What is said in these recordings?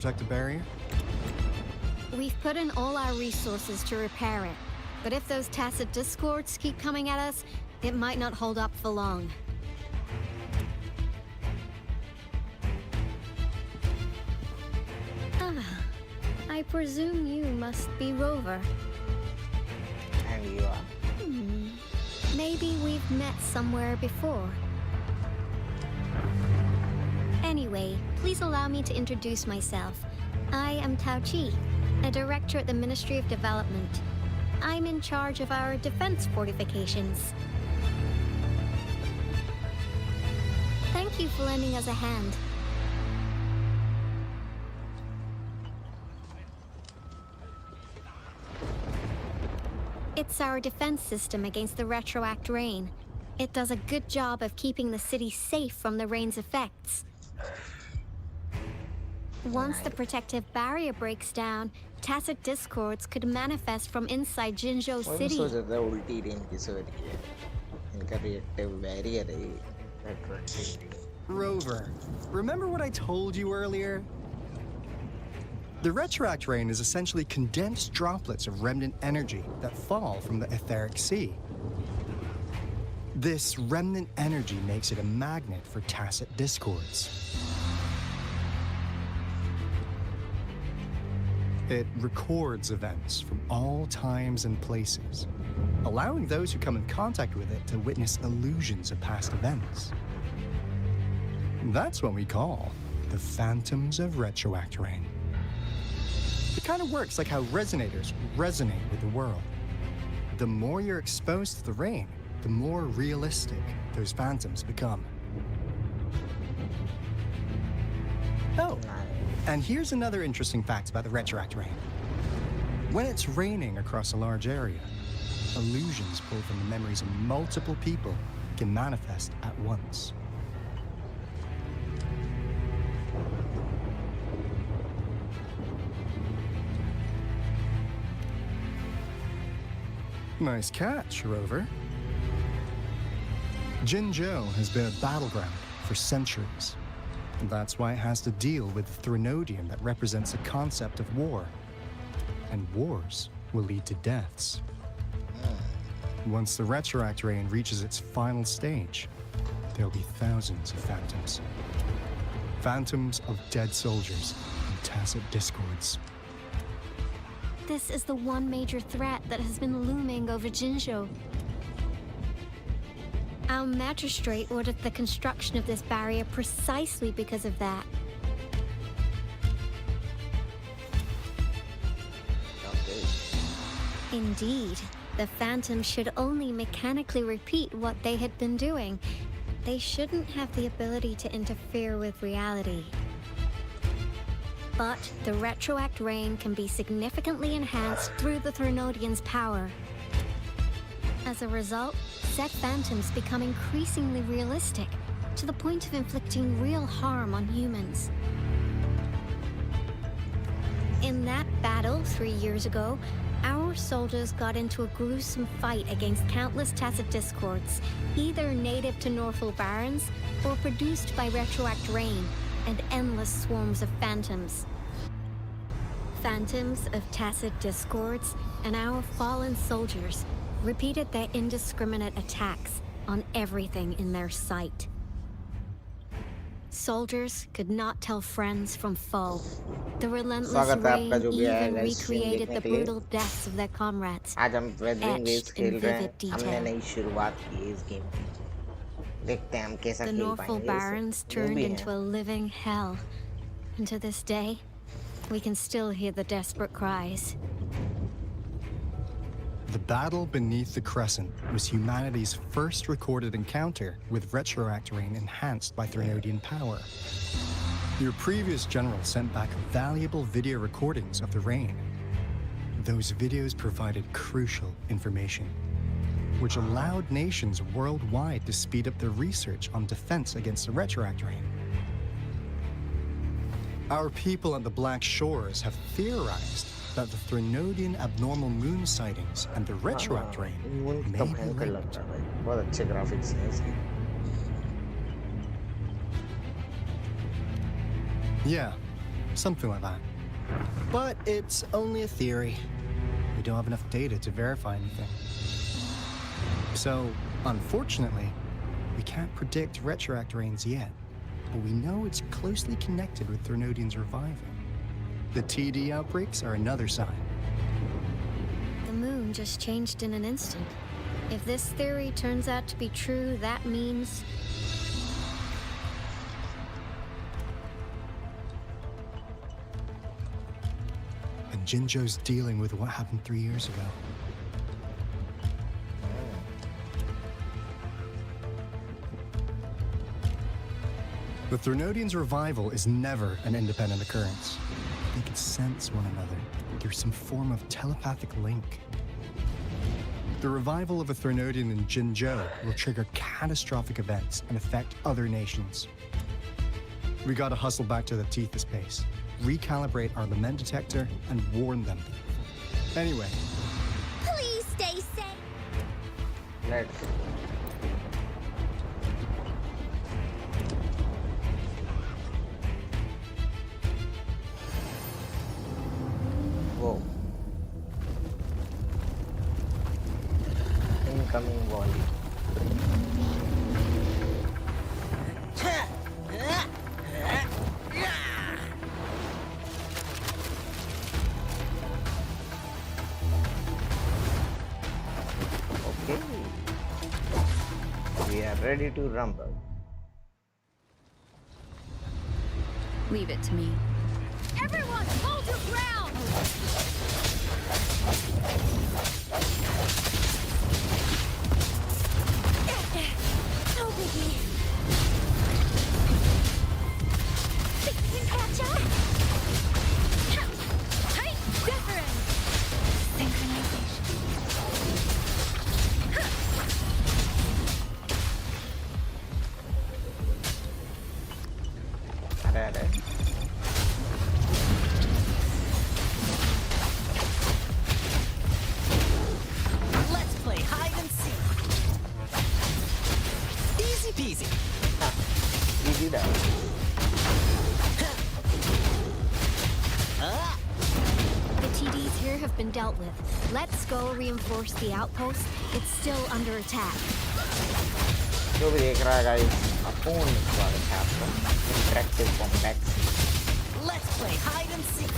protect the barrier? We've put in all our resources to repair it. But if those tacit discords keep coming at us, it might not hold up for long. Ah, I presume you must be Rover. And you are? Maybe we've met somewhere before. Anyway, please allow me to introduce myself. I am Tao Chi, a director at the Ministry of Development. I'm in charge of our defense fortifications. Thank you for lending us a hand. It's our defense system against the retroact rain. It does a good job of keeping the city safe from the rain's effects. Once the protective barrier breaks down, tacit discords could manifest from inside Jinzhou City. Rover, remember what I told you earlier? The retroact rain is essentially condensed droplets of remnant energy that fall from the etheric sea. This remnant energy makes it a magnet for tacit discords. It records events from all times and places, allowing those who come in contact with it to witness illusions of past events. That's what we call the phantoms of retroact rain. It kind of works like how resonators resonate with the world. The more you're exposed to the rain, the more realistic those phantoms become. Oh, and here's another interesting fact about the retroact rain. When it's raining across a large area, illusions pulled from the memories of multiple people can manifest at once. Nice catch, Rover. Jinzhou has been a battleground for centuries. That's why it has to deal with the Threnodian that represents the concept of war. And wars will lead to deaths. Once the retroact rain reaches its final stage, there'll be thousands of phantoms. Phantoms of dead soldiers and tacit discords. This is the one major threat that has been looming over Jinzhou. Our magistrate ordered the construction of this barrier precisely because of that. Indeed, the Phantoms should only mechanically repeat what they had been doing. They shouldn't have the ability to interfere with reality. But the retroact rain can be significantly enhanced through the Threnodian's power. As a result, said phantoms become increasingly realistic, to the point of inflicting real harm on humans. In that battle 3 years ago, our soldiers got into a gruesome fight against countless tacit discords, either native to Northel Barrens or produced by retroact rain and endless swarms of phantoms. Phantoms of tacit discords and our fallen soldiers repeated their indiscriminate attacks on everything in their sight. Soldiers could not tell friends from foe. The relentless rain even recreated the brutal deaths of their comrades, आज हम weathering waves etched खेल in रहे हैं vivid हमने detail. नई शुरुआत की है इस गेम की देखते हैं हम कैसा The खेल Northel पाएंगे Barrens इसे turned भी into है a living hell. And to this day, we can still hear the desperate cries. The battle beneath the Crescent was humanity's first recorded encounter with retroact rain enhanced by Threnodian power. Your previous general sent back valuable video recordings of the rain. Those videos provided crucial information, which allowed nations worldwide to speed up their research on defense against the retroact rain. Our people at the Black Shores have theorized that the Threnodian abnormal moon sightings and the retroact rain moon may तो be भयंकर linked. लगता है भाई बहुत अच्छे graphics हैं इसके Yeah. Something like that. But it's only a theory. We don't have enough data to verify anything. So, unfortunately, we can't predict retroact rains yet, but we know it's closely connected with Threnodian's revival. The TD outbreaks are another sign. The moon just changed in an instant. If this theory turns out to be true, that means... And Jinzhou's dealing with what happened 3 years ago. The Threnodian's revival is never an independent occurrence. They can sense one another through some form of telepathic link. The revival of a Threnodian in Jinzhou will trigger catastrophic events and affect other nations. We gotta hustle back to the Tethys base, recalibrate our lament detector, and warn them. Anyway. Please stay safe! Let's. Whoa. Incoming volley. Okay. We are ready to rumble. Leave it to me. Everyone, hold your ground! No biggie. Fixing catch up? Tight difference! Synchronization. Ada. Let's play hide and seek. Easy peasy. Easy down. The TDs here have been dealt with. Let's go reinforce the outpost. It's still under attack. जो भी देख रहा है guys, अपूर्ण स्वागत है आपका interactive combat. Let's play hide and seek.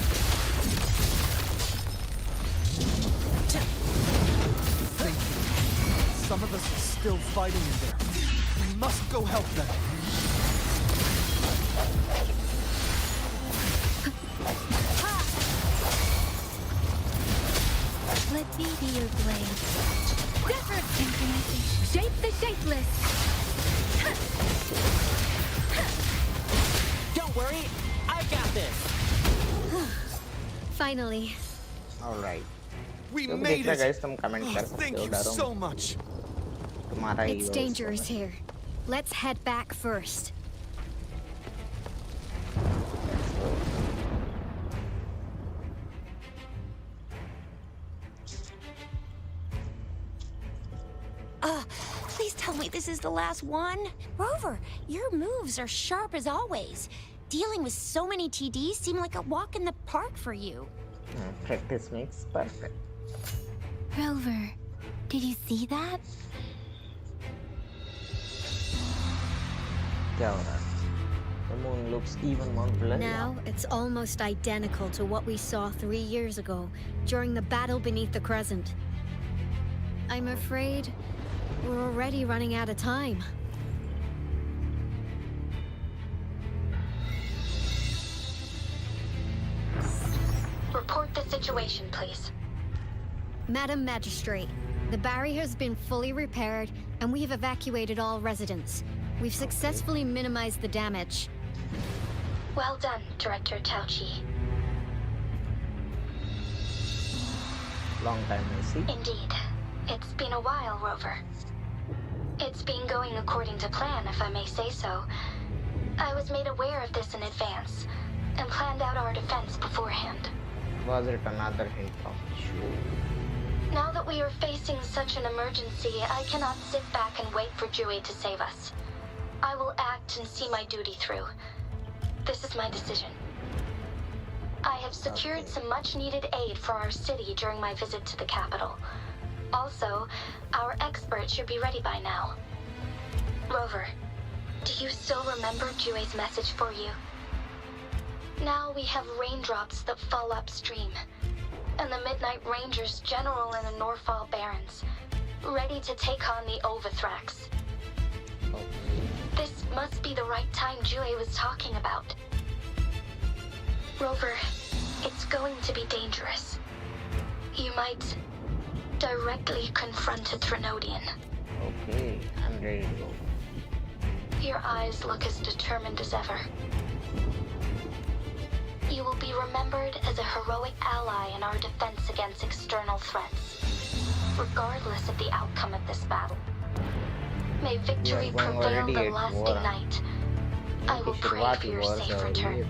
Some of us are still fighting in there. We must go help them. Let me be your blade. Different synchronization. Shape the shapeless. Don't worry, I've got this. Finally. All right. We जो भी made देख रहा है it. guys, तुम comment कर सकते Thank हो, you डरो so मत। much. तुम्हारा ही It's वो dangerous here. Let's head back first. Let's go. Please tell me this is the last one. Rover, your moves are sharp as always. Dealing with so many TDs seemed like a walk in the park for you. Practice makes perfect. Rover, did you see that? क्या हो रहा है? The moon looks even more blurry. Now, it's almost identical to what we saw 3 years ago, during the battle beneath the crescent. I'm afraid we're already running out of time. Report the situation, please. Madam Magistrate, the barrier has been fully repaired, and we have evacuated all residents. We've successfully minimized the damage. Well done, Director Tao Chi. Long time no see. Indeed. It's been a while, Rover. It's been going according to plan, if I may say so. I was made aware of this in advance, and planned out our defense beforehand. Was it another hint of issue? Now that we are facing such an emergency, I cannot sit back and wait for Jui to save us. I will act and see my duty through. This is my decision. have secured some much-needed aid for our city during my visit to the capital. Also, our expert should be ready by now. Rover, do you still remember Jue's message for you? Now we have raindrops that fall upstream, and the Midnight Rangers general in the Norfall Barrens, ready to take on the Overthrax. This must be the right time Jue was talking about. Rover, it's going to be dangerous. You might directly confront a Trinodian. Okay, I'm ready to go. Your eyes look as determined as ever. You will be remembered as a heroic ally in our defense against external threats, regardless of the outcome of this battle. May victory You are going prevail already the at lasting war. night. I will pray for your safe return.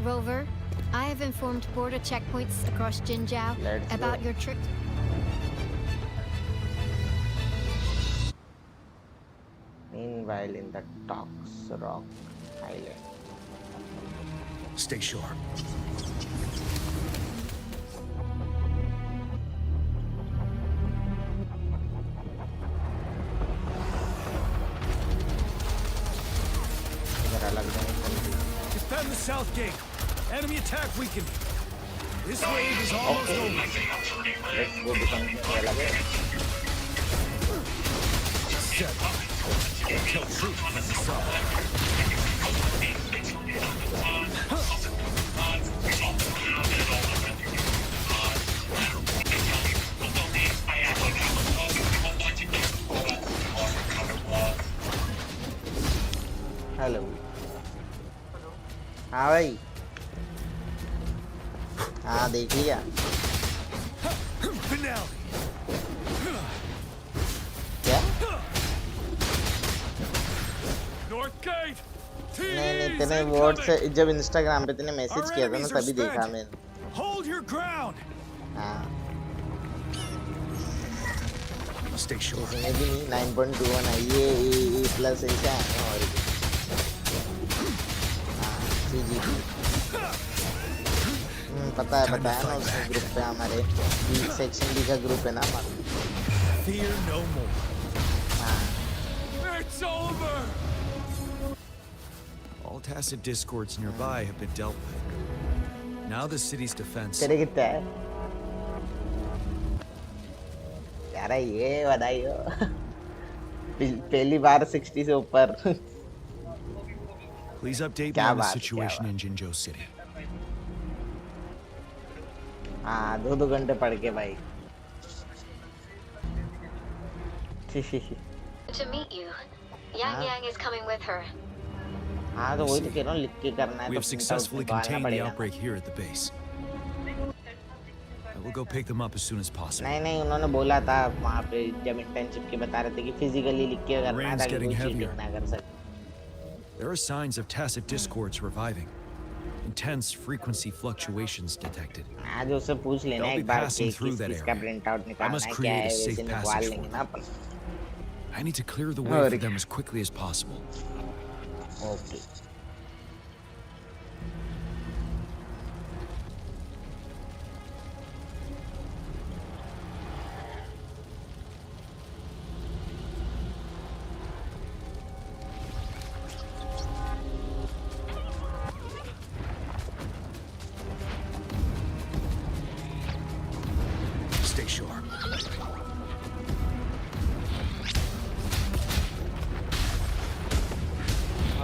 Rover, I have informed border checkpoints across Jinjiao Let's about go. your trip. Meanwhile, in the Tox Rock Island. Stay sharp. इधर अलग जाएंगे। Defend the south gate. Enemy attack weakened. This wave is almost over. Let's go to something अलग है। Set. Kill troops from the south. Hello हाँ भाई हाँ देख लिया Finale. क्या North gate. नहीं तेने वर्ड से जब इंस्टाग्राम पे तेने मैसेज किया था ना तभी देखा मैंने Hold your ground. हाँ Stay sharp. इसमें भी नहीं 9.21 है ये ए प्लस ऐसा है ना और हाँ CGP पता है बताया ना उसमें ग्रुप पे हमारे सेक्शन बी का ग्रुप है ना हमारा Fear no more. हाँ It's over. All tacit discords nearby have been dealt with. Now the city's defense. तेरे कितना है यार ये बधाई हो पहली बार 60 से ऊपर Please update me क्या on the बात, क्या situation बात। in Jinzhou City. हाँ 2 घंटे पढ़ के भाई To meet you. Yang Yang is coming with her. हाँ तो वही तो कह रहा हूँ लिख के करना है We तो have print out successfully निकालना contained the पड़ेगा। outbreak here at the base. I will go pick them up as soon as possible. नहीं नहीं उन्होंने बोला था वहाँ पे जब इंटर्नशिप के बता रहे थे कि फिजिकली लिख के करना है Rain's ताकि getting कोई heavier. चीटिंग ना कर सके There are signs of tacit discords reviving. Intense frequency fluctuations detected. आज उससे पूछ लेना They'll be एक बार passing कि through किस that किस का area. प्रिंट आउट I निकालना must है क्या create है a वैसे safe निकाल passage लेंगे for ना them. Upon I need to clear the way for them as quickly as possible. Okay Stay sharp.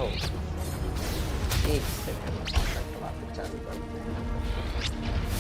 ओ एक सेकंड कॉन्टैक्ट वापस चालू करते हैं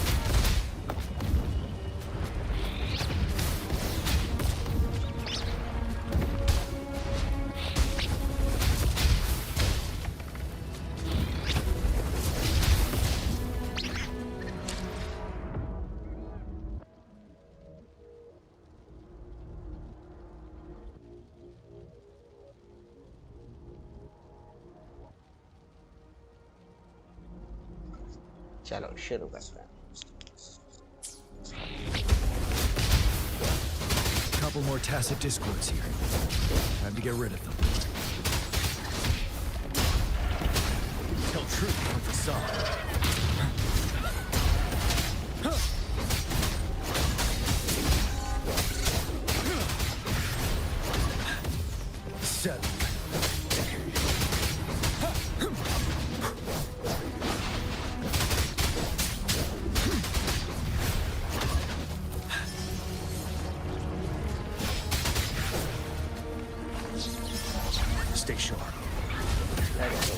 चलो शुरू करते हैं Couple more tacit discords here. Time to get rid of them. Tell truth from the facade. Settle. Stay sharp. Let's go.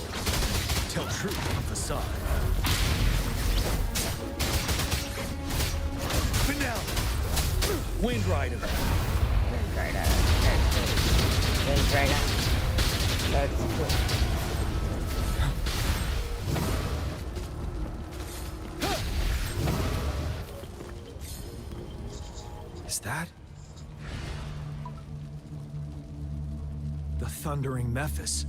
Tell truth on facade. Finale. Wind Rider. Wind Rider. Let's go. Wind Dragon. Let's go. Is that the Thundering Mephis?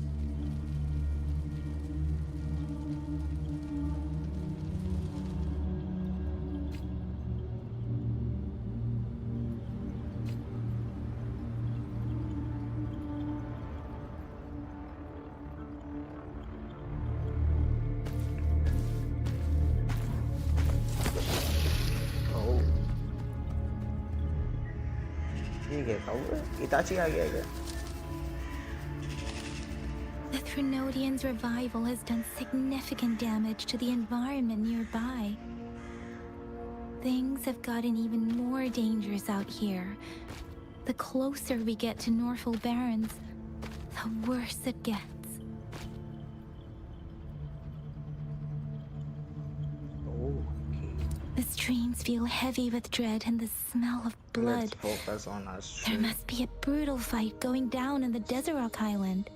Oh. ये क्या खाऊंगा? Itachi आ गया क्या? The Threnodian's revival has done significant damage to the environment nearby. Things have gotten even more dangerous out here. The closer we get to Norful Barrens, the worse it gets. Okay. The streams feel heavy with dread and the smell of blood. Let's focus on us. There must be a brutal fight going down in the Desert Island.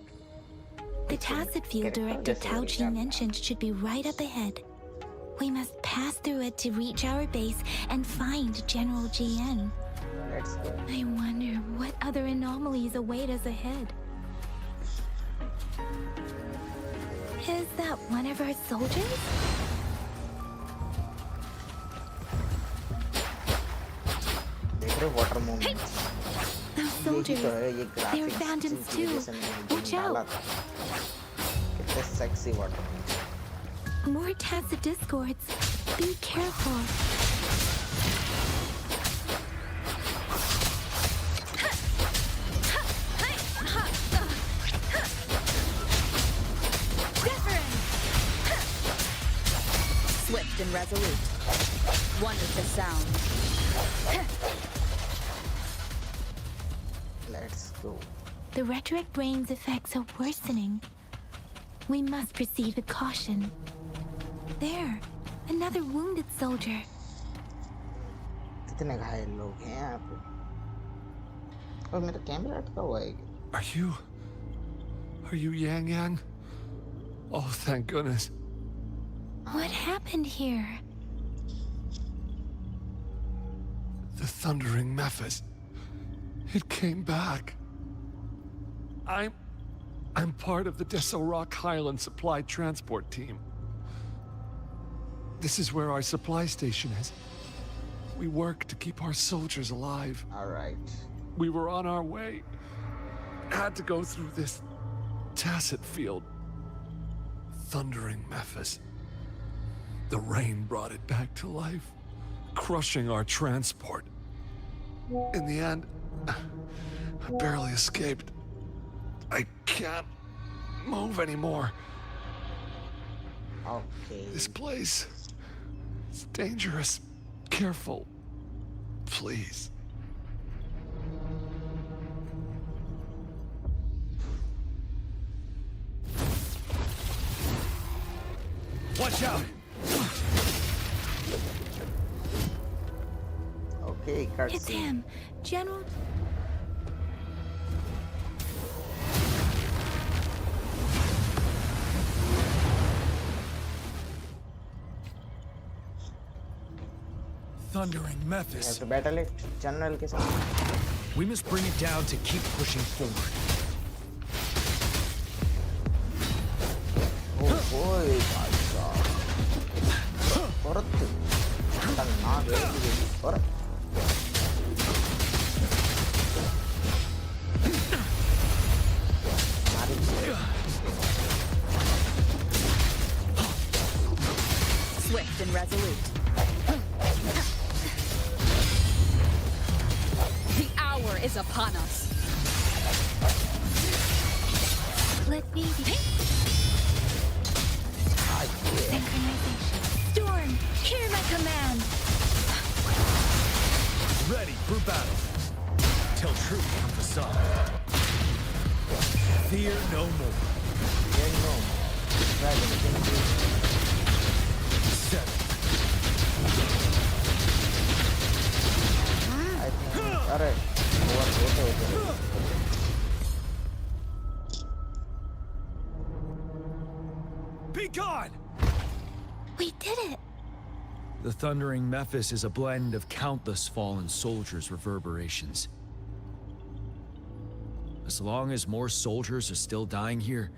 The Tacit Field Director Tao Chi mentioned should be right up ahead. We must pass through it to reach our base and find General GN. Let's go. I wonder what other anomalies await us ahead. Is that one of our soldiers? देख रहे हो water movements? Those यही soldiers. तो है ये They're graphics phantoms जिनकी too. वजह से मैंने Watch game डाला out. था। कितने sexy water movements. More Tacit Discords. Be careful. Swift and resolute. One with the sound. Let's go. The Rhetoric Brain's effects are worsening. We must proceed with caution. There, another wounded soldier. कितने घायल लोग हैं यहाँ पे? और मेरा camera अटका हुआ है। Are you Yang Yang? Oh, thank goodness. What happened here? The Thundering Mephis. It came back. I'm part of the Deso Rock Highland Supply Transport Team. This is where our supply station is. We work to keep our soldiers alive. All right. We were on our way. Had to go through this Tacit Field. Thundering Mephis. The rain brought it back to life, crushing our transport. In the end, I barely escaped. I can't move anymore. Okay. This place is dangerous. Careful. Please. Watch out! Okay, It's cutscene. him, General. Thundering You have Mephis. to battle it general के साथ. We must bring it down to keep pushing forward. Oh boy, भाई साहब. औरत खतरनाक है ये औरत. मारी. Swift and resolute. The hour is upon us. Let me be. Synchronization. Storm, hear my command. Ready for battle. Till truth comes the sun. Fear no more. Then no. Dragon, can you... 7. I think... Alright. Okay. Be gone! We did it! The thundering Mephis is a blend of countless fallen soldiers' reverberations. As long as more soldiers are still dying here,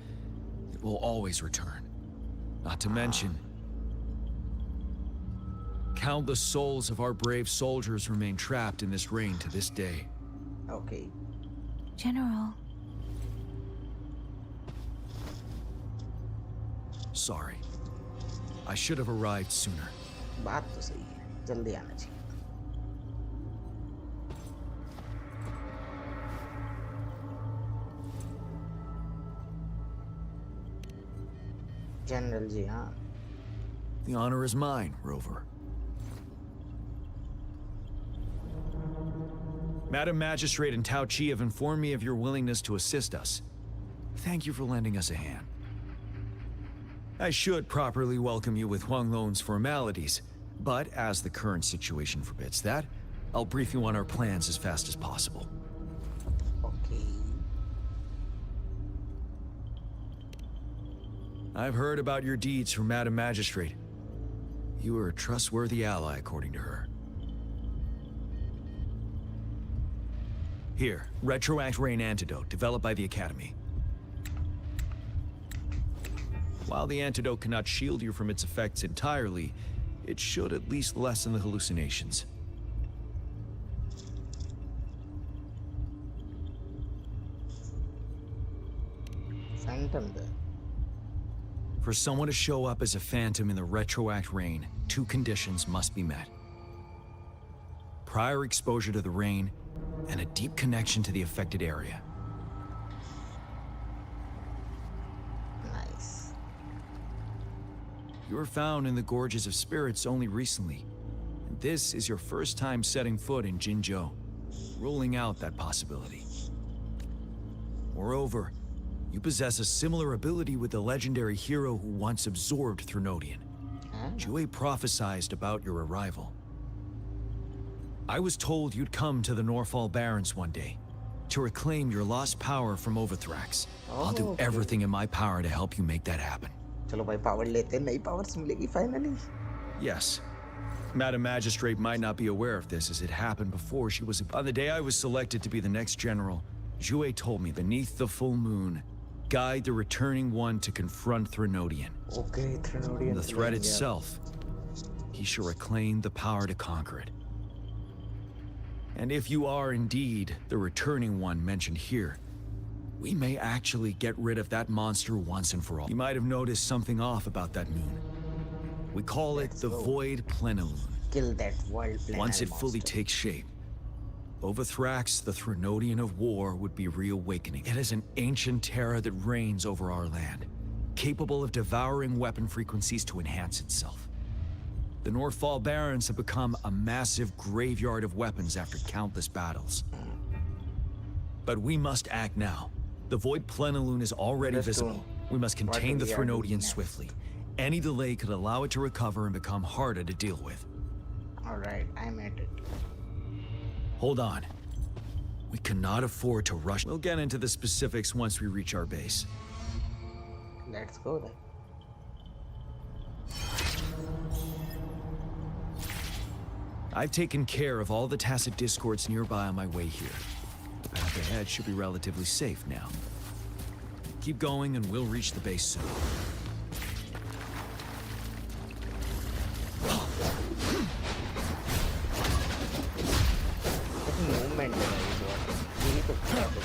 it will always return. Not to mention, countless souls of our brave soldiers remain trapped in this rain to this day. Okay. General. Sorry. I should have arrived sooner. बात तो सही है, जल्दी आना चाहिए। General जी हाँ। The honor is mine, Rover. Madam Magistrate and Tao Chi have informed me of your willingness to assist us. Thank you for lending us a hand. I should properly welcome you with Huang Lon's formalities, but as the current situation forbids that, I'll brief you on our plans as fast as possible. Okay. I've heard about your deeds from Madam Magistrate. You are a trustworthy ally, according to her. Here, Retroact Rain Antidote, developed by the Academy. While the antidote cannot shield you from its effects entirely, it should at least lessen the hallucinations. Phantom there. For someone to show up as a phantom in the Retroact Rain, 2 conditions must be met. Prior exposure to the rain, and a deep connection to the affected area. Nice. You were found in the Gorges of Spirits only recently, and this is your first time setting foot in Jinzhou, ruling out that possibility. Moreover, you possess a similar ability with the legendary hero who once absorbed Threnodian. Jue prophesized about your arrival. I was told you'd come to the Norfall Barrens one day, to reclaim your lost power from Overthrax. I'll do everything in my power to help you make that happen. चलो भाई power लेते हैं, नई powers मिलेगी finally. Yes. Madam Magistrate might not be aware of this as it happened before she was... On the day I was selected to be the next general, Jue told me beneath the full moon, guide the returning one to confront Threnodian. Okay, Threnodian. The threat itself, he shall reclaim the power to conquer it. And if you are indeed the returning one mentioned here, we may actually get rid of that monster once and for all. You might have noticed something off about that moon. We call it the Void Plenilune. Kill that world planet. Once it fully takes shape, Overthrax, the Threnodian of War, would be reawakening. It is an ancient terror that reigns over our land, capable of devouring weapon frequencies to enhance itself. The Norfall Barrens have become a massive graveyard of weapons after countless battles. But we must act now. The Void Plenilune is already visible. We must contain the Threnodian swiftly. Any delay could allow it to recover and become harder to deal with. Alright, I'm at it. Hold on. We cannot afford to rush. We'll get into the specifics once we reach our base. Let's go then. I've taken care of all the Tacet Discords nearby on my way here. The path ahead should be relatively safe now. Keep going and we'll reach the base soon. Movement is what. You need to grab it.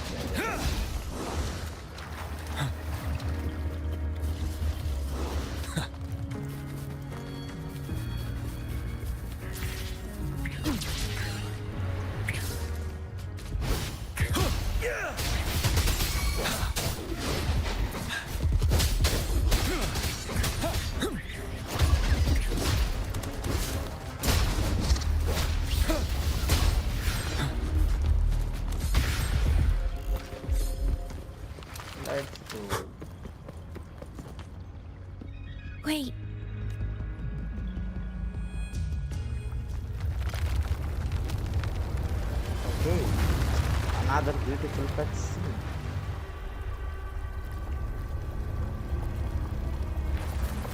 another beautiful cutscene.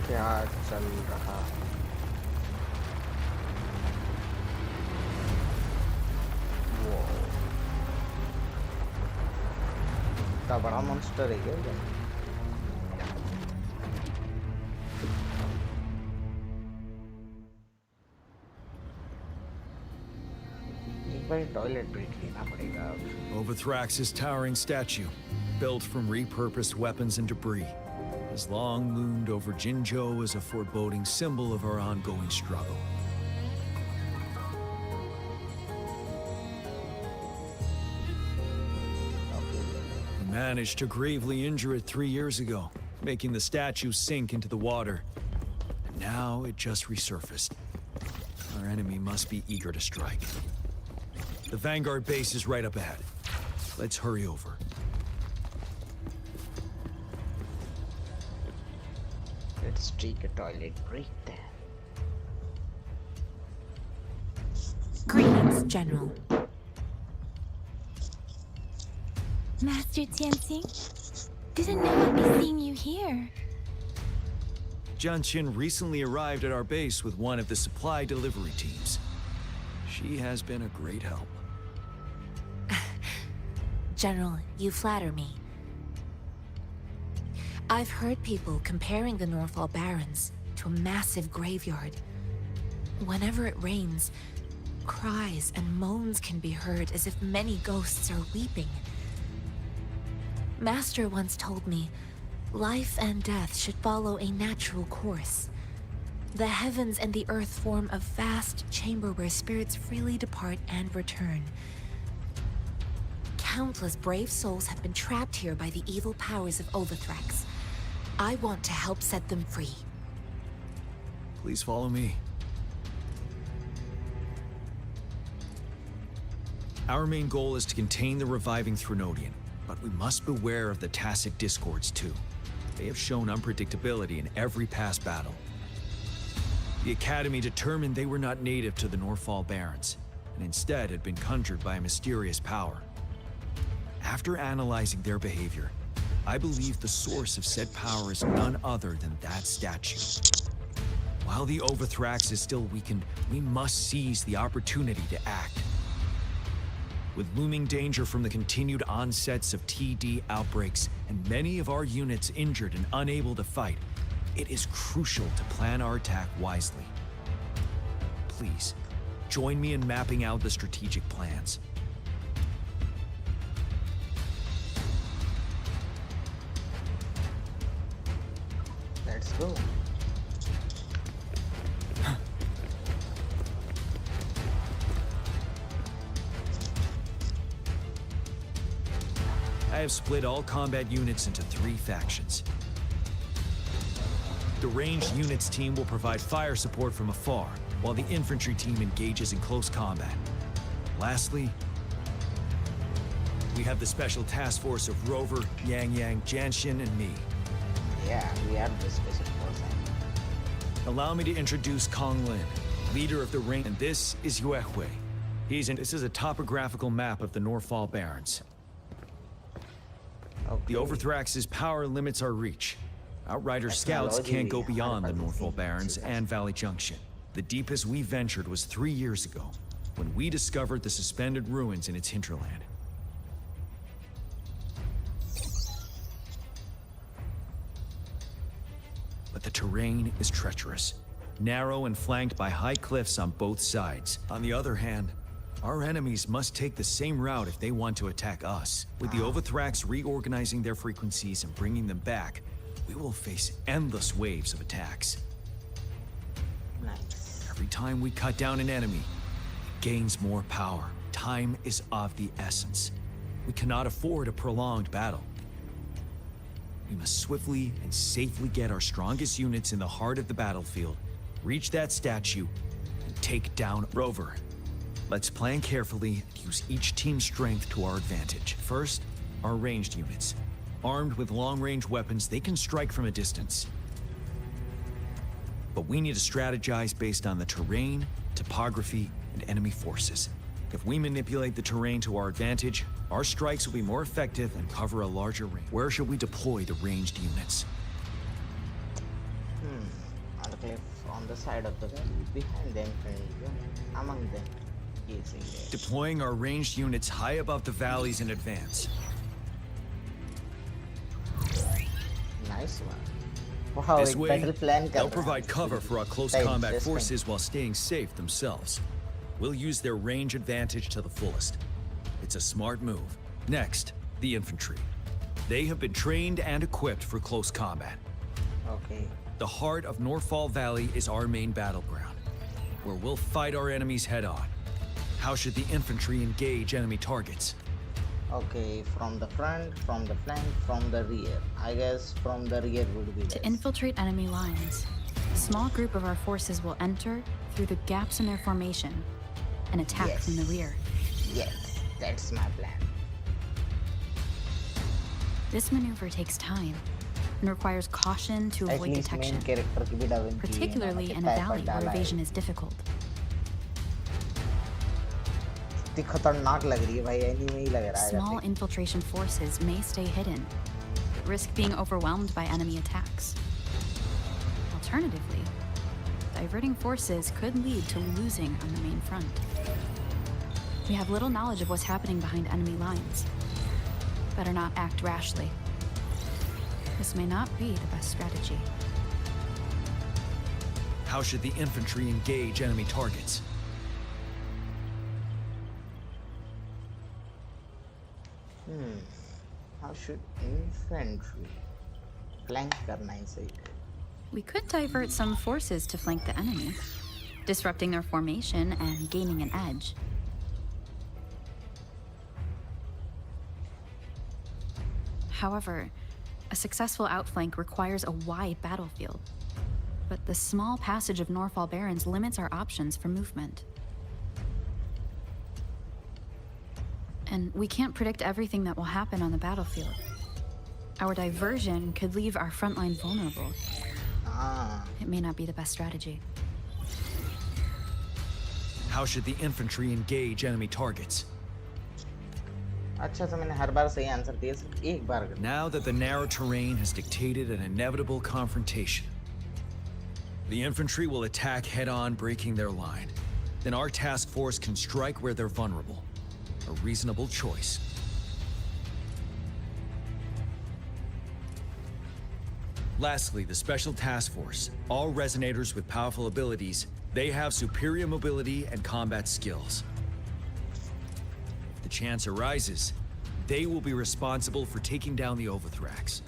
क्या चल रहा है? इतना बड़ा monster है क्या? एक बार toilet break लेना पड़ेगा अब. Overthrax's towering statue, built from repurposed weapons and debris, has long loomed over Jinzhou as a foreboding symbol of our ongoing struggle. We managed to gravely injure it 3 years ago, making the statue sink into the water. And now it just resurfaced. Our enemy must be eager to strike. The Vanguard base is right up ahead. Let's hurry over. Let's take a toilet break then. Greetings, General. Master Tianxing? Didn't know I'd be seeing you here. Jian Qin recently arrived at our base with one of the supply delivery teams. She has been a great help. General, you flatter me. I've heard people comparing the Norfall Barrens to a massive graveyard. Whenever it rains, cries and moans can be heard as if many ghosts are weeping. Master once told me, life and death should follow a natural course. The heavens and the earth form a vast chamber where spirits freely depart and return. Countless brave souls have been trapped here by the evil powers of Overthrax. I want to help set them free. Please follow me. Our main goal is to contain the reviving Threnodian, but we must beware of the Tacet Discords too. They have shown unpredictability in every past battle. The Academy determined they were not native to the Norfall Barrens, and instead had been conjured by a mysterious power. After analyzing their behavior, I believe the source of said power is none other than that statue. While the Overthrax is still weakened, we must seize the opportunity to act. With looming danger from the continued onsets of TD outbreaks and many of our units injured and unable to fight, it is crucial to plan our attack wisely. Please, join me in mapping out the strategic plans. Let's go. I have split all combat units into 3 factions. The ranged units team will provide fire support from afar, while the infantry team engages in close combat. Lastly, we have the special task force of Rover, Yang Yang, Jianxin, and me. Yeah, we have this special person. Allow me to introduce Kong Lin, leader of the Ring, and this is Yue Hui. This is a topographical map of the Norfall Barrens. The Overthrax's power limits our reach. Outrider scouts can't go beyond the Norfall Barrens and Valley Junction. The deepest we ventured was 3 years ago, when we discovered the suspended ruins in its hinterland. But the terrain is treacherous, narrow and flanked by high cliffs on both sides. On the other hand, our enemies must take the same route if they want to attack us. With the Overthrax reorganizing their frequencies and bringing them back, we will face endless waves of attacks. Nice. Every time we cut down an enemy, it gains more power. Time is of the essence. We cannot afford a prolonged battle. We must swiftly and safely get our strongest units in the heart of the battlefield, reach that statue, and take down Rover. Let's plan carefully and use each team's strength to our advantage. First, our ranged units. Armed with long-range weapons, they can strike from a distance. But we need to strategize based on the terrain, topography, and enemy forces. If we manipulate the terrain to our advantage, Our strikes will be more effective and cover a larger range. Where should we deploy the ranged units? On the cliff, on the side of the wall, behind the entrance, among them. Yes. Deploying our ranged units high above the valleys in advance. Nice one. Wow, This way, better plan they'll provide cover for our close Right, combat this forces while staying safe themselves. We'll use their range advantage to the fullest. It's a smart move. Next, the infantry. They have been trained and equipped for close combat. Okay. The heart of Norfall Valley is our main battleground, where we'll fight our enemies head-on. How should the infantry engage enemy targets? Okay, from the front, from the flank, from the rear. I guess from the rear would be best. To infiltrate enemy lines, a small group of our forces will enter through the gaps in their formation and attack from the rear. Yes, that's my plan. This maneuver takes time and requires caution to At avoid least detection, main character की भी Da Vinci particularly in a valley where evasion is difficult. इतनी खतरनाक लग रही है भाई, anime ही लग रहा है Small infiltration forces may stay hidden, but risk being overwhelmed by enemy attacks. Alternatively, diverting forces could lead to losing on the main front. We have little knowledge of what's happening behind enemy lines. Better not act rashly. This may not be the best strategy. How should the infantry engage enemy targets? How should infantry flank करना ही सही है. We could divert some forces to flank the enemy, disrupting their formation and gaining an edge. However, a successful outflank requires a wide battlefield. But the small passage of Norfall Barrens limits our options for movement. And we can't predict everything that will happen on the battlefield. Our diversion could leave our front line vulnerable. It may not be the best strategy. How should the infantry engage enemy targets? अच्छा तो मैंने हर बार सही answer दिया, सिर्फ एक बार कर. Now that the narrow terrain has dictated an inevitable confrontation, the infantry will attack head-on, breaking their line. Then our task force can strike where they're vulnerable. A reasonable choice. Lastly, the Special Task Force. All resonators with powerful abilities, they have superior mobility and combat skills. If the chance arises, they will be responsible for taking down the Overthrax.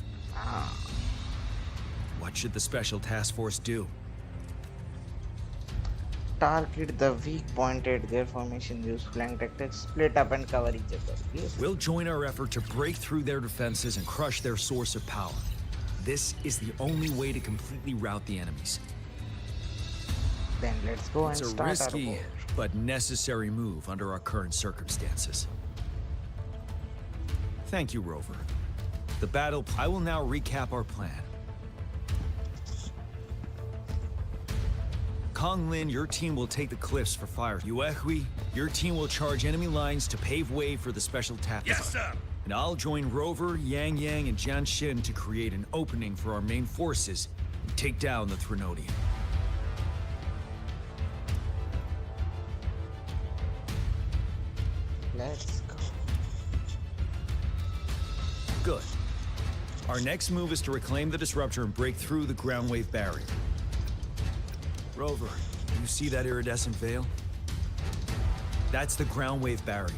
What should the Special Task Force do? Target the weak point at their formation, use flank tactics, split up and cover each other. Yes. We'll join our effort to break through their defenses and crush their source of power. This is the only way to completely rout the enemies. Then let's go It's and a start risky our war. but necessary move under our current circumstances. Thank you, Rover. I will now recap our plan. Kong Lin, your team will take the cliffs for fire. Yuehui, your team will charge enemy lines to pave way for the special task. Yes, sir. And I'll join Rover, Yang Yang, and Jian Xin to create an opening for our main forces and take down the Threnodian. Let's go. Good. Our next move is to reclaim the Disruptor and break through the ground wave barrier. Rover, you see that iridescent veil? That's the ground wave barrier.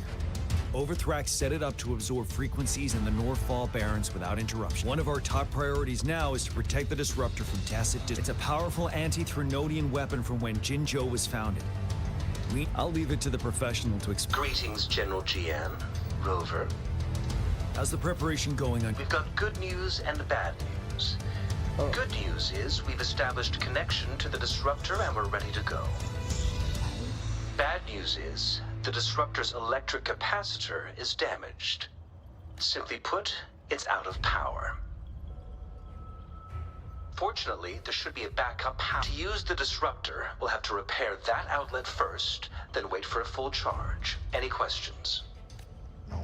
Overthrax set it up to absorb frequencies in the Norfall Barrens without interruption. One of our top priorities now is to protect the Disruptor from tacit dis- It's a powerful anti-Threnodian weapon from when Jinzhou was founded. I'll leave it to the professional to explain. Greetings, General Jian. Rover. How's the preparation going on? We've got good news and bad news. Good news is we've established connection to the Disruptor and we're ready to go. Bad news is the Disruptor's electric capacitor is damaged. Simply put, it's out of power. Fortunately, there should be a backup power. To use the Disruptor, we'll have to repair that outlet first, then wait for a full charge. Any questions? No.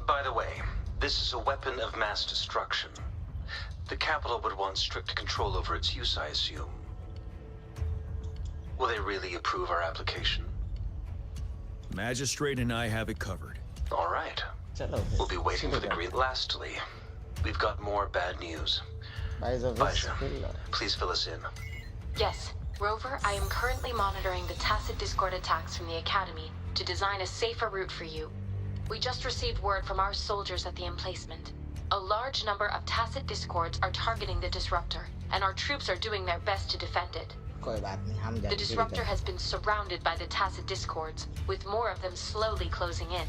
By the way, this is a weapon of mass destruction. The capital would want strict control over its use, I assume. Will they really approve our application? Magistrate and I have it covered. All right. We'll be waiting for the green. Lastly, we've got more bad news. Baja, please fill us in. Yes, Rover, I am currently monitoring the Tacet Discord attacks from the Academy to design a safer route for you. We just received word from our soldiers at the emplacement. A large number of Tacet Discords are targeting the Disruptor, and our troops are doing their best to defend it. The Disruptor has been surrounded by the Tacet Discords, with more of them slowly closing in.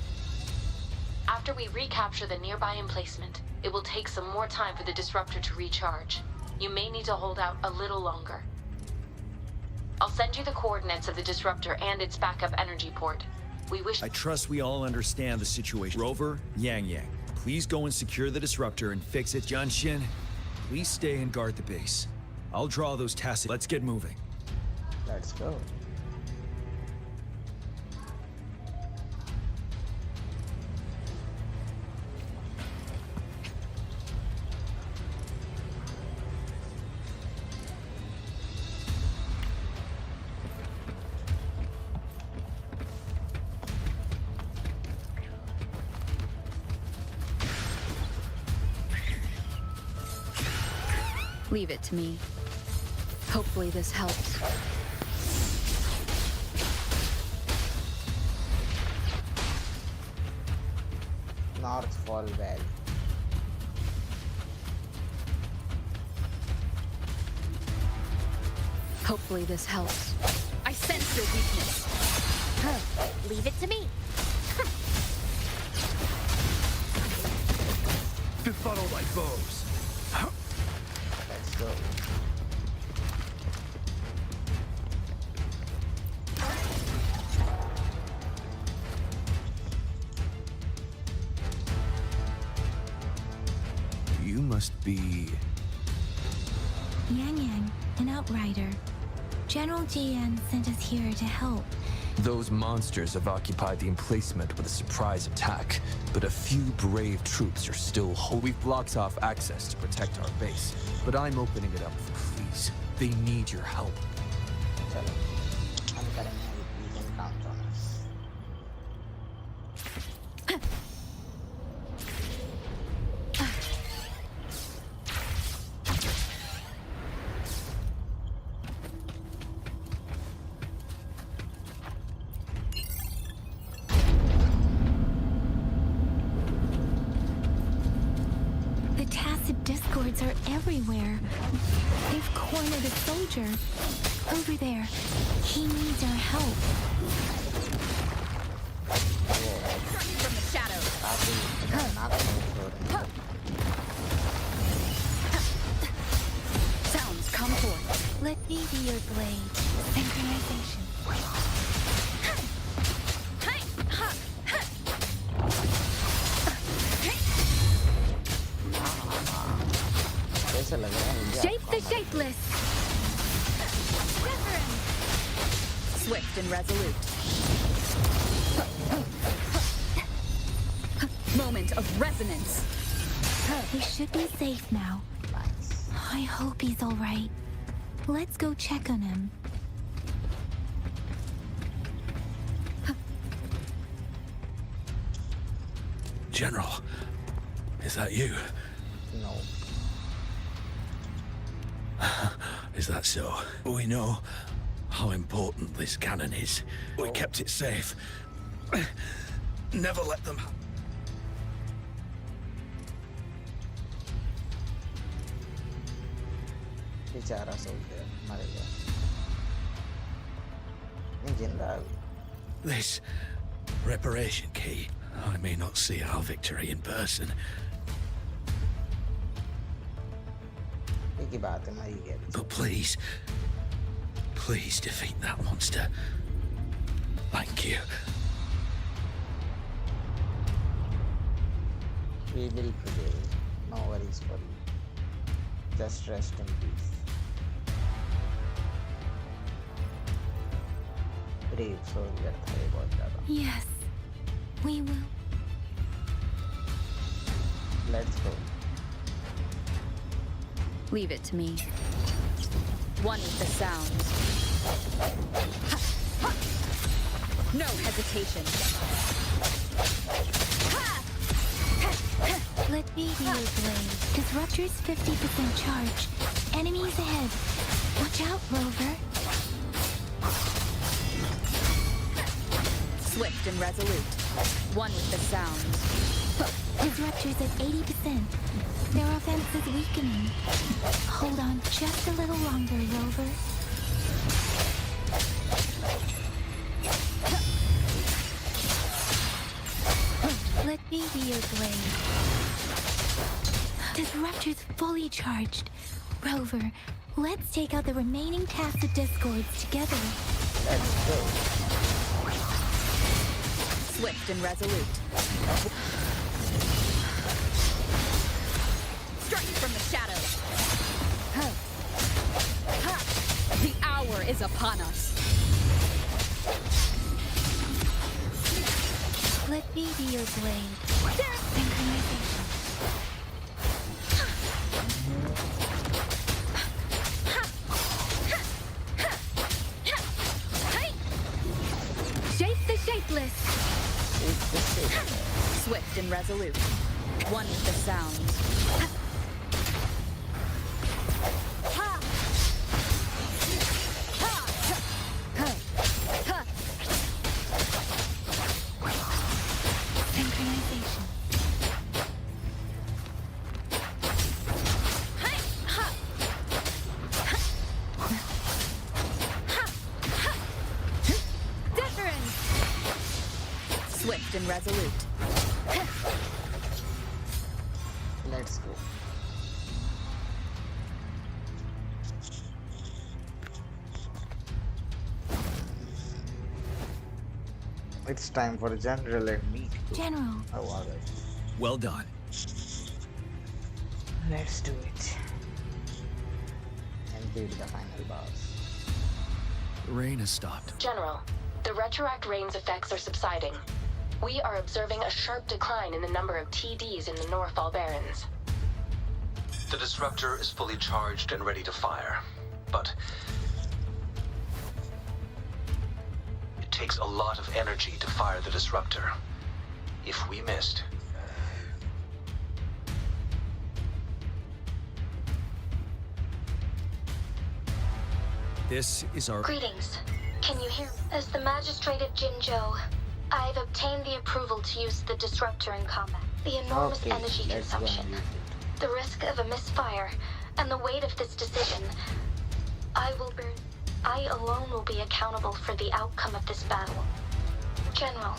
After we recapture the nearby emplacement, it will take some more time for the Disruptor to recharge. You may need to hold out a little longer. I'll send you the coordinates of the Disruptor and its backup energy port. I trust we all understand the situation. Rover, Yang Yang, please go and secure the Disruptor and fix it. Jianxin, please stay and guard the base. I'll draw those Tacet. Let's get moving. Let's go. Leave it to me. Hopefully this helps. Northfall Valley. Hopefully this helps. I sense your weakness. Leave it to me. Befuddle my foes. Let's go. You must be... Yang Yang, an outrider. General Jian sent us here to help. Those monsters have occupied the emplacement with a surprise attack, but a few brave troops are still whole. We've blocked off access to protect our base, but I'm opening it up for please. They need your help. I'm getting help. You can count on us. The Tacet Discords are everywhere. They've cornered a soldier. Over there. He needs our help. From the shadows. Sounds come forth. Let me be your blade. Synchronization. Shape the shapeless. Swift and resolute. Moment of resonance. We should be safe now. I hope he's all right. Let's go check on him. General, is that you? No. Is that so? We know how important this cannon is. We kept it safe. Never let them... बेचारा soldier मर गया. नहीं जिंदा अभी. This reparation key. I may not see our victory in person. एक ही बात है, मर ही गया. But please, please defeat that monster. Thank you. We will prevail. No worries for you. Just rest in peace. Brave soldier था ये बहुत ज़्यादा. Yes, we will. Let's go. Leave it to me. One with the sound. No hesitation. Let me be your blade. Disruptor's 50% charge. Enemies ahead. Watch out, Rover. Swift and resolute. One with the sound. Disruptor's at 80%. Their offense is weakening. Hold on just a little longer, Rover. Let me be your blade. Disruptor's fully charged. Rover, let's take out the remaining tacit discords together. Let's go. Swift and resolute. Strike from the shadows. The hour is upon us. Let me be your blade. Synchronization. Shape the shapeless. Swift and resolute. One with the sound. Synchronization. Difference. Swift and resolute. Let's go. It's time for General and me. General. Oh, alright. Well done. Let's do it. And beat the final boss. The rain has stopped. General, the retroact rain's effects are subsiding. We are observing a sharp decline in the number of TDs in the Norfall Barrens. The disruptor is fully charged and ready to fire, but it takes a lot of energy to fire the disruptor. If we missed, This is our... Greetings. Can you hear? As the magistrate of Jinzhou, I've obtained the approval to use the disruptor in combat. The enormous energy consumption, the risk of a misfire, and the weight of this decision. I alone will be accountable for the outcome of this battle. General,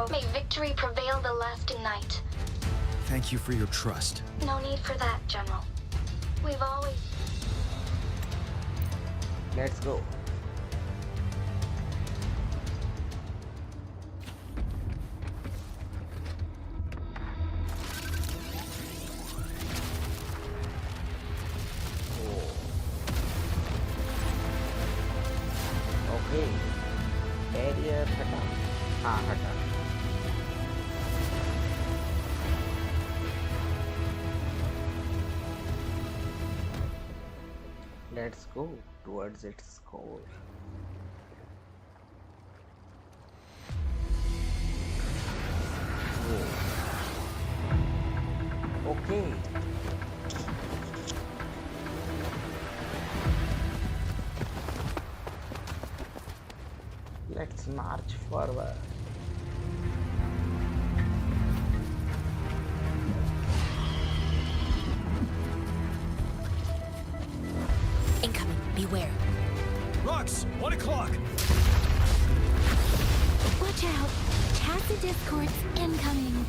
may victory prevail the lasting night. Thank you for your trust. No need for that, General. We've always... Let's go. Okay. Barrier हटा. हाँ हटा. Let's go towards its core. Whoa. Okay. Let's march forward. Incoming. Beware. Rux, 1 o'clock. Watch out. Tacit discords incoming.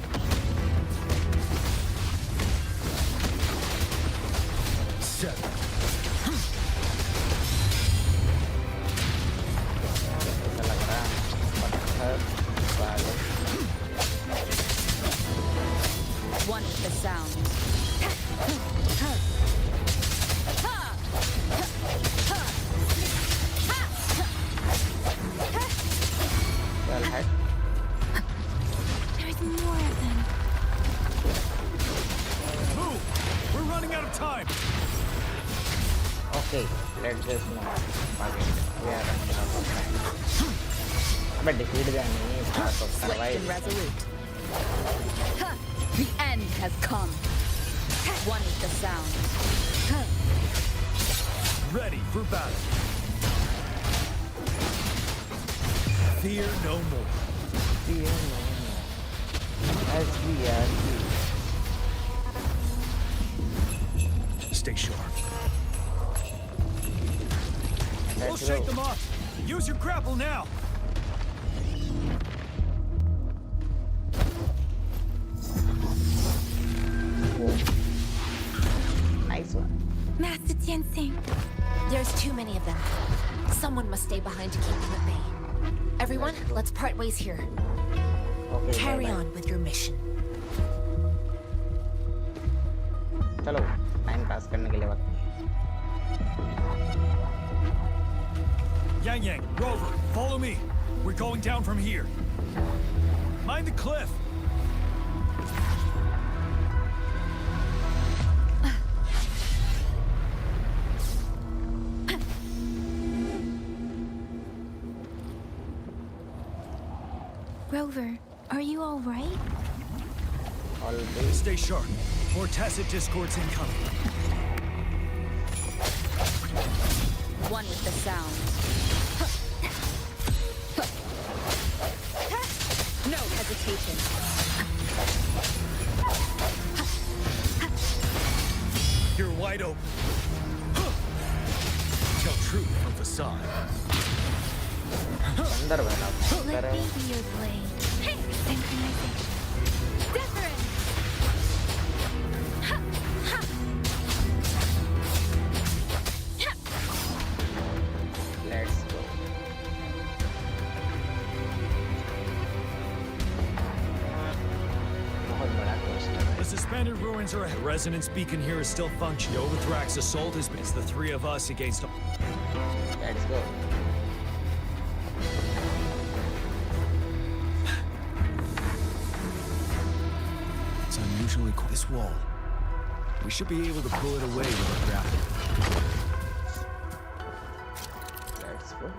Seven. One with the sound. Well, head. There's more of them. Let's just move. Fuck it. We are running out of time. But defeat the enemy is part of Swift and survival. resolute. Huh. The end has come. One with the sound. Huh. Ready for battle. Fear no more. Fear no more. As we are here. Stay sharp. We'll Let's shake go. them off. Use your grapple now. Nice one. Master Tianxing. There's too many of them. Someone must stay behind to keep them at bay. Everyone, let's part ways here. Okay, Carry bye-bye. on with your mission. चलो time pass करने के लिए वक्त Yang Yang, Rover, follow me. We're going down from here. Mind the cliff. Rover, are you all right? always. Stay sharp. More tacit discords incoming. One with the sound. No hesitation. You're wide open. Tell truth from facade. अंदर बना Let me be your blade. Synchronization. Different. Let's go. बहुत बड़ा coaster है. The suspended ruins are ahead. Resonance beacon here is still functioning. Overthrax assault has been. It's the three of us against. Let's go. It's unusually cool. This wall. We should be able to pull it away with a grapple. Let's go.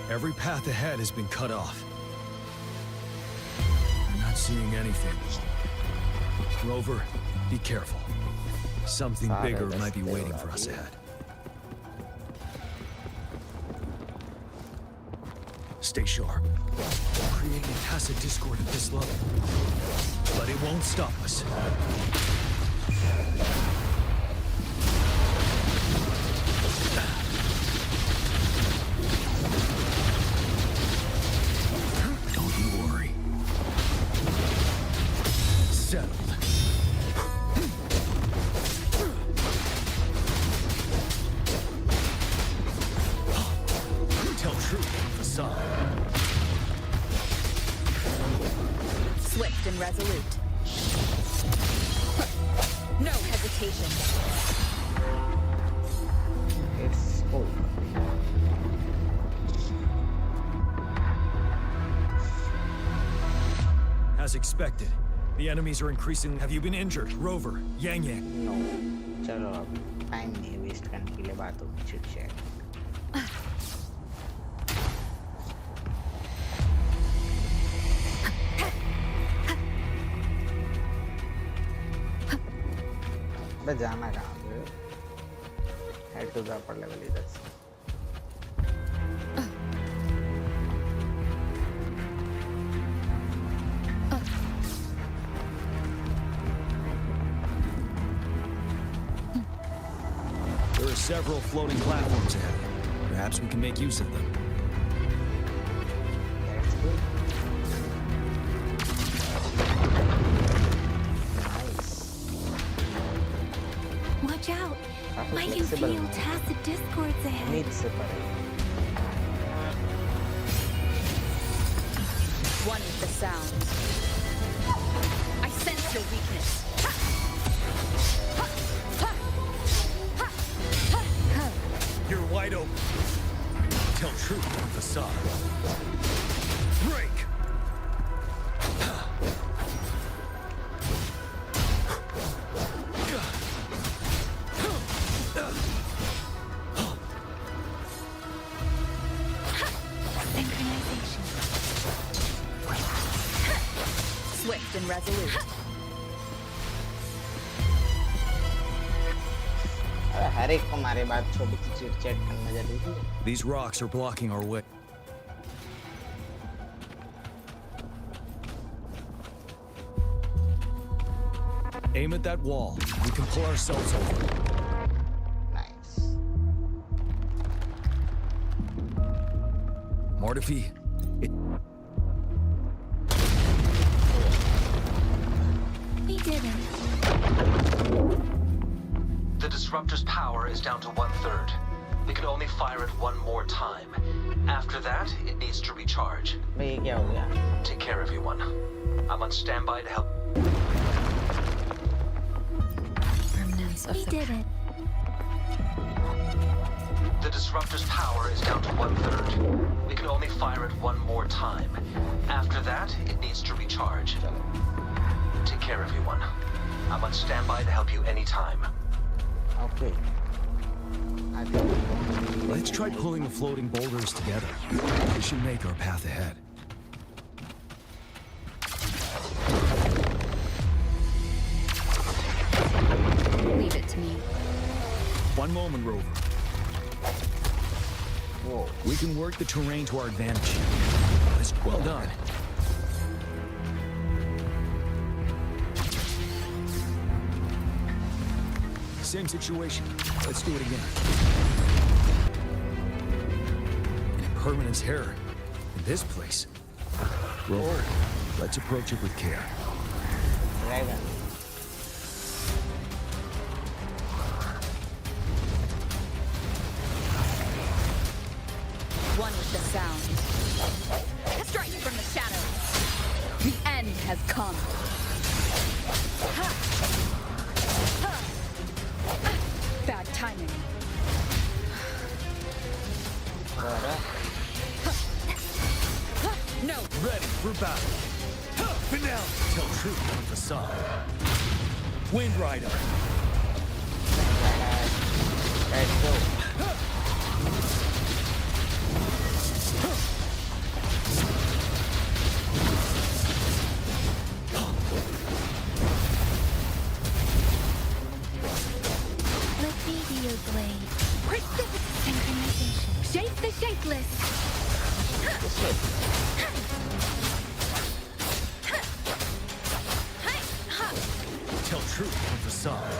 Every path ahead has been cut off. I'm not seeing anything. Rover, be careful. Something bigger might be waiting for us ahead. Stay sharp. Creating tacit discord at this level. But it won't stop us. Don't you worry. Settled. Tell truth from facade. Swift and resolute. No hesitation. It's over. As expected, the enemies are increasing. Have you been injured, Rover? Yang Yang. No. चलो अब time नहीं waste करने के लिए बात होगी chit chat. बस जाना कहाँ पे? Head to the upper level इधर से. There are several floating platforms ahead. Perhaps we can make use of them. Let's go. Nice. Watch out. काफी I can flexible feel है. tacit discords ahead. नीचे से पड़े. One with the sound. I sense your weakness. You're wide open. Tell truth from facade. Break! resolute. अरे हर एक को हमारे बात छोटी सी चिट-चैट करना जरूरी है। These rocks are blocking our way. Aim at that wall. We can pull ourselves over. Nice. Mortifi, We did it. The disruptor's power is down to 1/3. We can only fire it one more time. After that, it needs to recharge. भाई ये क्या हो गया? Take care, everyone. I'm on standby to help. Remnants of We the did it. The disruptor's power is down to 1/3. We can only fire it one more time. After that, it needs to recharge. Take care, everyone. I'm on standby to help you anytime. Okay. I think let's try pulling the floating boulders together. This should make our path ahead. Leave it to me. One moment, Rover. Whoa. We can work the terrain to our advantage. Well done. Same situation. Let's do it again. An impermanence error in this place. Rover, let's approach it with care. Dragon. One with the sound. Strike from the shadows. The end has come. Ha! Ha! Bad timing. No. Ready for battle. Finale. Tell truth from facade. Wind Rider. Let's go. Let me be your blade. Synchronization. Shape the shapeless. Tell truth from facade.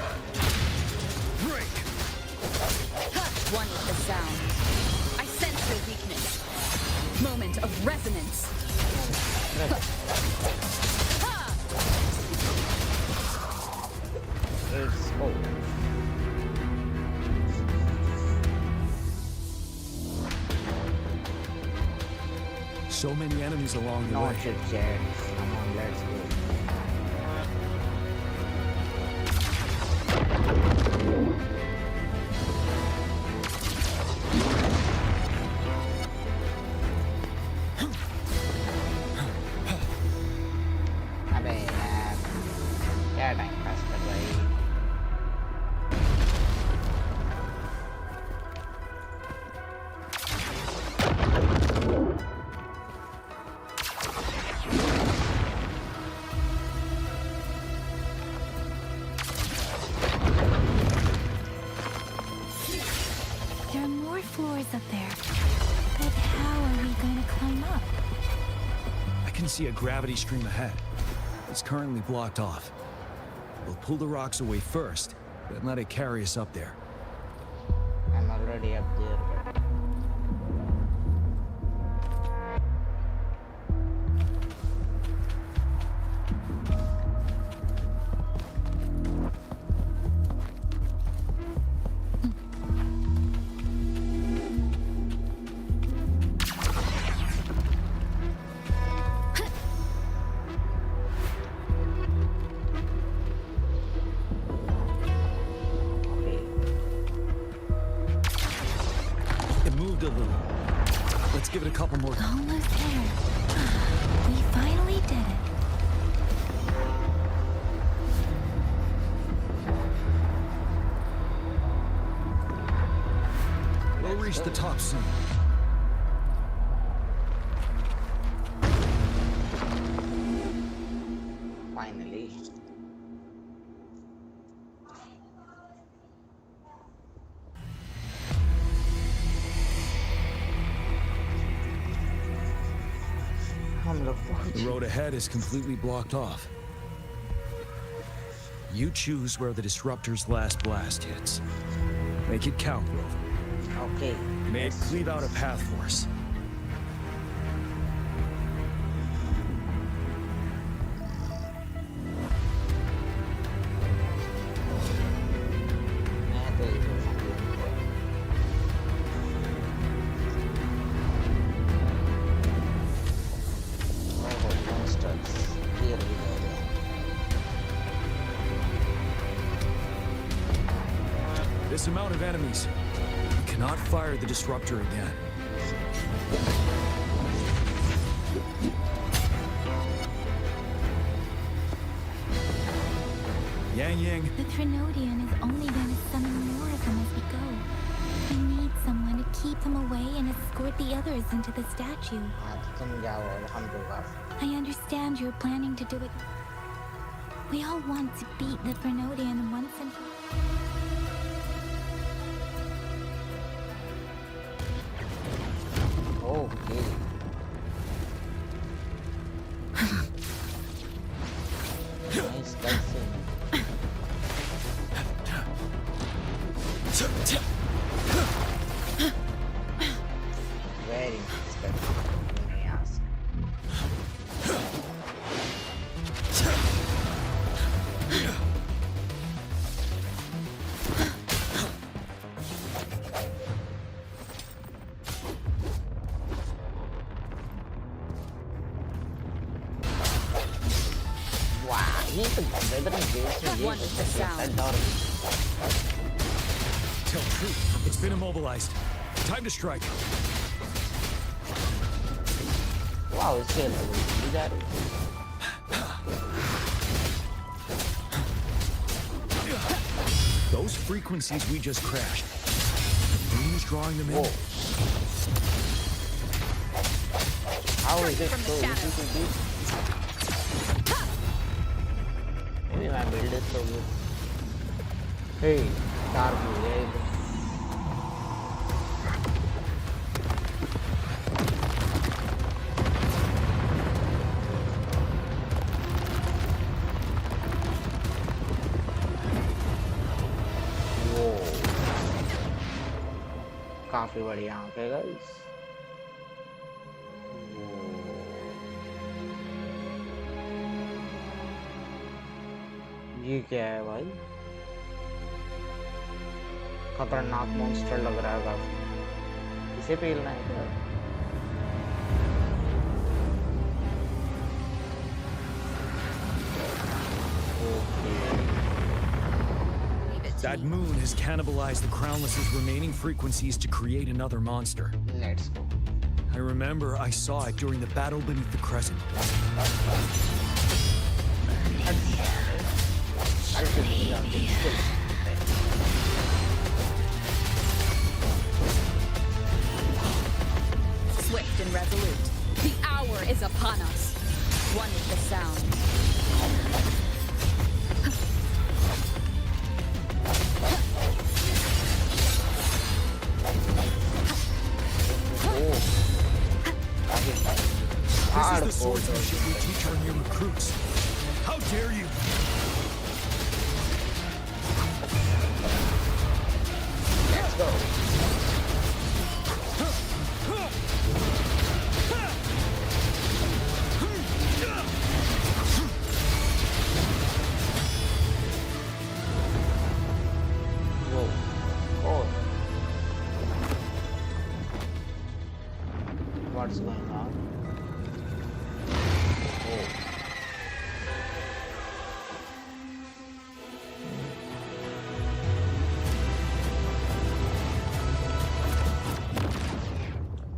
Break. One with the sound. I sense your weakness. Moment of resonance. It's over. So many enemies along the No way. chit-chat. Come on, let's go. अबे यार क्या time pass कर रही There are more floors up there. But how are we going to climb up? I can see a gravity stream ahead. It's currently blocked off. We'll pull the rocks away first, then let it carry us up there. I'm already up there. But... It moved a little. Let's give it a couple more. Almost there. We finally did it. We'll reach the top soon. हम लोग The road ahead is completely blocked off. You choose where the Disruptor's last blast hits. Make it count, Rover. Okay. May it cleave out a path for us. मैं तो ये सोचूंगा। Oh, monsters. Here we go again. This amount of enemies. We cannot fire the Disruptor again. Yang Yang. The Trinodian is only going to summon more of them as we go. We need someone to keep them away and escort the others into the statue. हाँ तो तुम जाओ और हम लोग आप। I understand you're planning to do it. We all want to beat the Trinodian once and for Okay. Nice cutscene. Very nice cutscene, you may ask. Wow, ये तो weather and games में One with the sound. Tell Troop, it's been immobilized. Time to strike. Wow, it's still you got it. Those frequencies we just crashed. The moon is drawing them in. How is it so easy to do? Maybe my build is so good. Hey, dark blue. काफी बढ़िया आंख है guys. ये क्या है भाई? खतरनाक monster लग रहा है काफी। इसे पेलना है क्या? That moon has cannibalized the Crownless's remaining frequencies to create another monster. Let's go. I remember I saw it during the battle beneath the Crescent. Swift and resolute. The hour is upon us. One with the sound. This is the swordsmanship we teach our new recruits. How dare you! Let's go. Whoa. Oh. What's going on?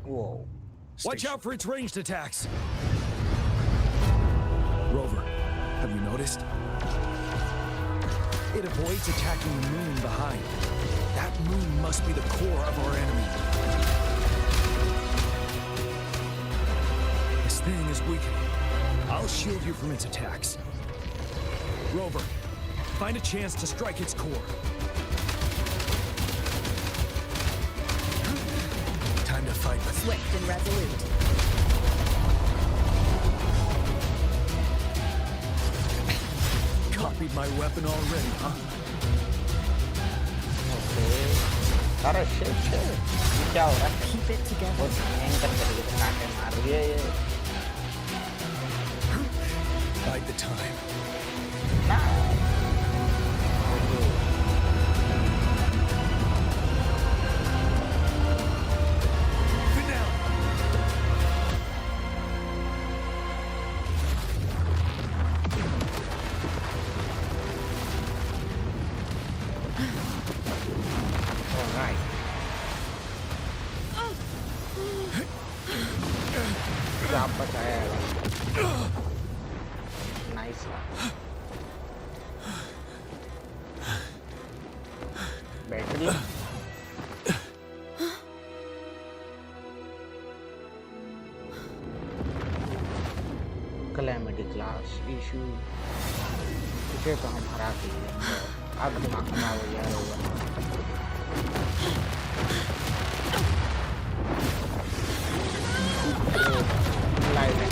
Whoa. Watch out for its ranged attacks! Rover, have you noticed? It avoids attacking the moon behind. That moon must be the core of our enemy. This thing is weakening. I'll shield you from its attacks. Rover, find a chance to strike its core. Time to fight. Swift and resolute. Copied my weapon already, huh? अरे shit shit, ये क्या हो रहा है? Keep it together. बहुत भयंकर तरीके से काटे मार रही है ये. Bide the time. Calamity class issue. इसे तो हम हरा के लेंगे. अब दिमाग खराब हो जाएगा. लाइव है.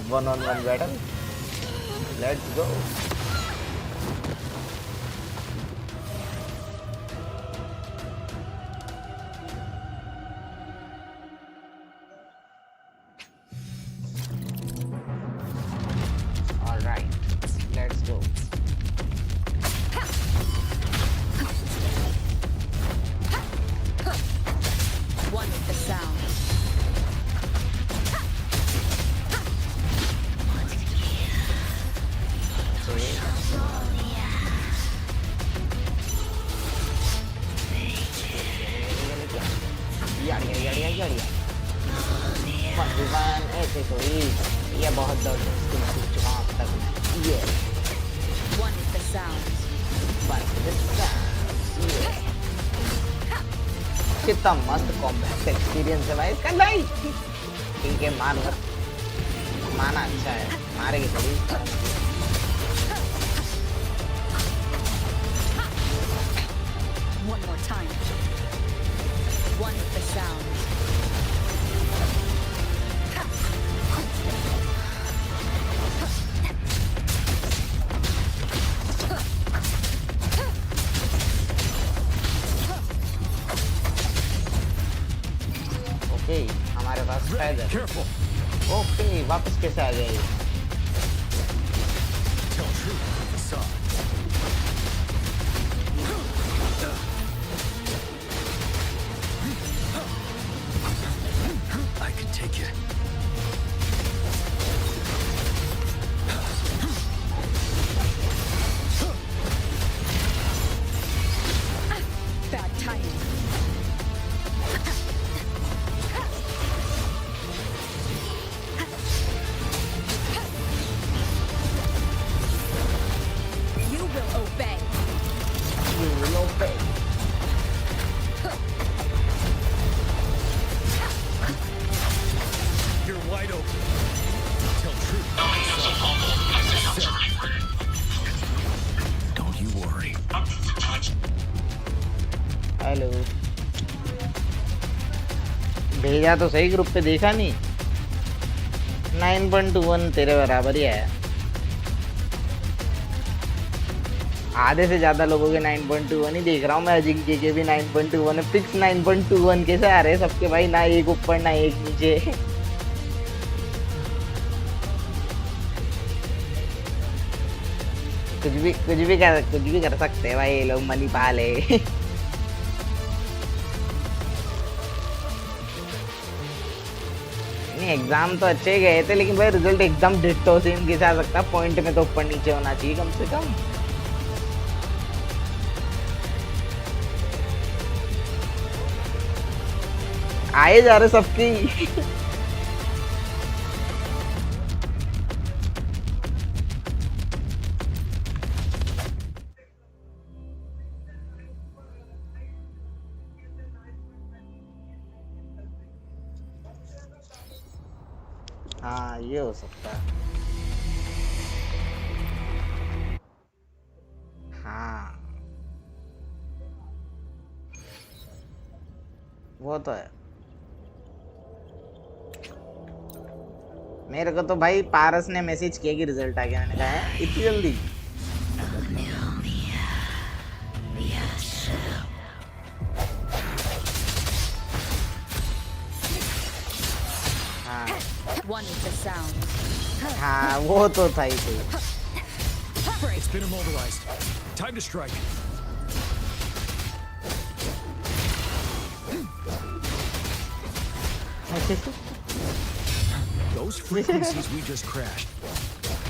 One-on-one battle. Let's go. All right, let's go. One with the sound. ये बहुत दर्द मुश्किल से चुका अब तक. ये One with the sound. बस कितना मस्त कॉम्बैट एक्सपीरियंस है भाई इसका. नहीं ठीक है, मार मत माना. अच्छा है, मारेगी थोड़ी. One more time. One with the sound. Okay, हमारे पास पैदल. ओके, वापस कैसे आ गए? I can take it. Bad timing. You will obey. You will obey. You're wide open. Tell truth. Don't you worry. Hello. भेजा तो सही ग्रुप पे, देखा नहीं. 9.21 तेरे बराबर ही है. आधे से ज्यादा लोगों के 9.21 ही देख रहा हूँ मैं. अजिंक्य के भी 9.21 है. फिक्स 9.21 कैसे आ रहे हैं सबके भाई? ना एक ऊपर ना एक नीचे. कुछ भी कर सकते हैं भाई ये लोग. मनी पाले. नहीं, एग्जाम तो अच्छे गए थे लेकिन भाई रिजल्ट एकदम डिट्टो सेम कैसे आ सकता? पॉइंट में तो ऊपर नीचे होना चाहिए कम से कम. आए जा रहे सबकी. हाँ ये हो सकता है। हाँ वो तो है। मेरे को तो भाई पारस ने मैसेज किया कि रिजल्ट आ गया, मैंने कहा है इतनी जल्दी। हाँ One is the sound. हाँ वो तो था ही कोई। It's been immobilized. Time to strike. Those frequencies we just crashed.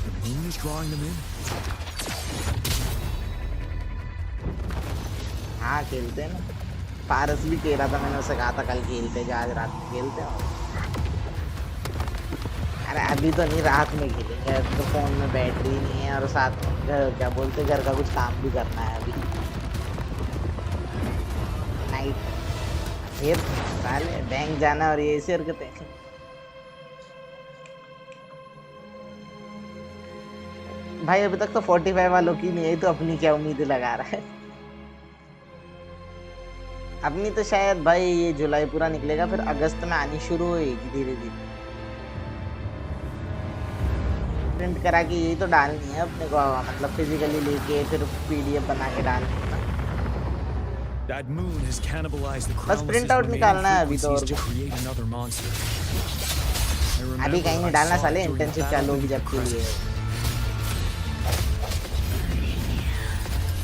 The moon is drawing them in. हाँ खेलते हैं ना, पारस भी कह रहा था, मैंने उसे कहा था कल खेलते हैं, आज रात में खेलते हैं। अरे अभी तो नहीं, रात में खेलेंगे, तो फोन में बैटरी नहीं है और साथ में क्या बोलते घर का कुछ काम भी करना है अभी नाइट, फिर साले बैंक जाना और ये ऐसी हरकतें। भाई अभी तक तो 45 वालों की नहीं है, तो अपनी क्या उम्मीद लगा रहा है। अपनी तो शायद भाई ये जुलाई पूरा निकलेगा, फिर अगस्त में आनी शुरू होएगी धीरे धीरे। प्रिंट करा के यही तो डालनी है अपने को, मतलब फिजिकली लेके फिर पीडीएफ बना के डालनी है। That moon has cannibalized the बस प्रिंट आउट निकालना है अभी तो, और to create another monster. अभी कहीं नहीं डालना साले, इंटेंसिव चालू होगी जब के लिए।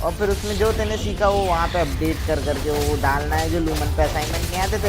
और फिर उसमें जो तूने सीखा वो वहाँ पे अपडेट कर करके वो डालना है, जो लूमन पे असाइनमेंट नहीं आते थे।